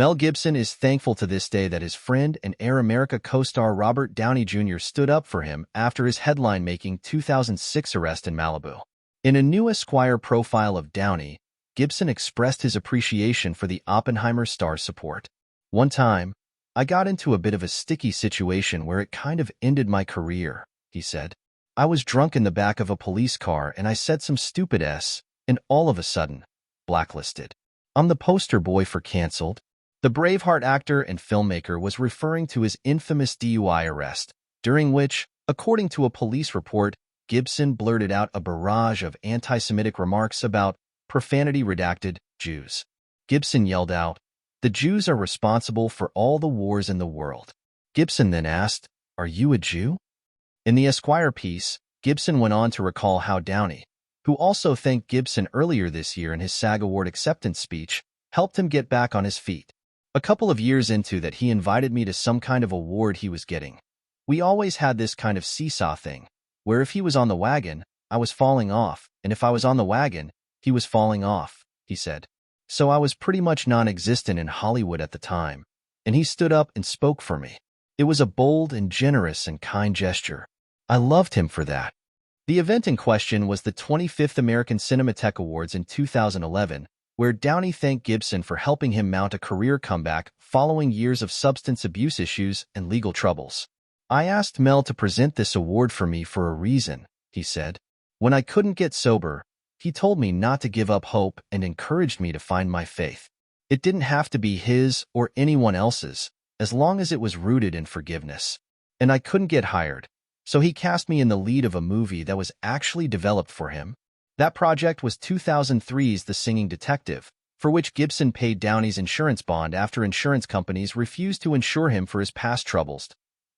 Mel Gibson is thankful to this day that his friend and Air America co-star Robert Downey Jr. stood up for him after his headline-making 2006 arrest in Malibu. In a new Esquire profile of Downey, Gibson expressed his appreciation for the Oppenheimer star's support. "One time, I got into a bit of a sticky situation where it kind of ended my career," he said. "I was drunk in the back of a police car and I said some stupid S, and all of a sudden, blacklisted. I'm the poster boy for canceled." The Braveheart actor and filmmaker was referring to his infamous DUI arrest, during which, according to a police report, Gibson blurted out a barrage of anti-Semitic remarks about profanity-redacted Jews. Gibson yelled out, "The Jews are responsible for all the wars in the world." Gibson then asked, "Are you a Jew?" In the Esquire piece, Gibson went on to recall how Downey, who also thanked Gibson earlier this year in his SAG Award acceptance speech, helped him get back on his feet. "A couple of years into that, he invited me to some kind of award he was getting. We always had this kind of seesaw thing, where if he was on the wagon, I was falling off, and if I was on the wagon, he was falling off," he said. "So I was pretty much non-existent in Hollywood at the time, and he stood up and spoke for me. It was a bold and generous and kind gesture. I loved him for that." The event in question was the 25th American Cinematheque Awards in 2011, where Downey thanked Gibson for helping him mount a career comeback following years of substance abuse issues and legal troubles. "I asked Mel to present this award for me for a reason," he said. "When I couldn't get sober, he told me not to give up hope and encouraged me to find my faith. It didn't have to be his or anyone else's, as long as it was rooted in forgiveness. And I couldn't get hired, so he cast me in the lead of a movie that was actually developed for him. That project was 2003's The Singing Detective, for which Gibson paid Downey's insurance bond after insurance companies refused to insure him for his past troubles."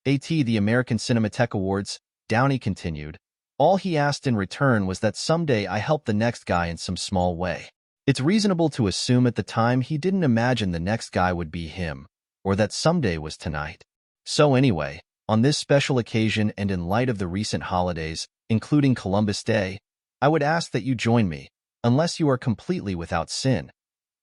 At the American Cinematheque Awards, Downey continued, "All he asked in return was that someday I help the next guy in some small way. It's reasonable to assume at the time he didn't imagine the next guy would be him, or that someday was tonight. So anyway, on this special occasion and in light of the recent holidays, including Columbus Day, I would ask that you join me, unless you are completely without sin,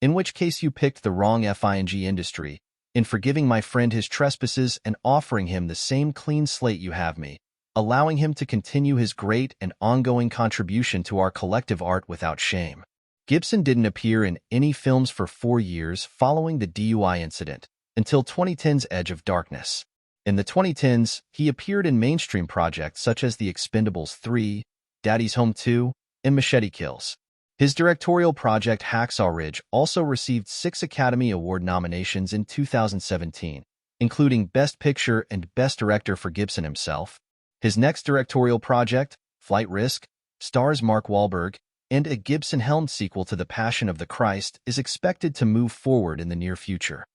in which case you picked the wrong FING industry, in forgiving my friend his trespasses and offering him the same clean slate you have me, allowing him to continue his great and ongoing contribution to our collective art without shame." Gibson didn't appear in any films for 4 years following the DUI incident, until 2010's Edge of Darkness. In the 2010s, he appeared in mainstream projects such as The Expendables 3, Daddy's Home 2, and Machete Kills. His directorial project Hacksaw Ridge also received 6 Academy Award nominations in 2017, including Best Picture and Best Director for Gibson himself. His next directorial project, Flight Risk, stars Mark Wahlberg, and a Gibson-helmed sequel to The Passion of the Christ is expected to move forward in the near future.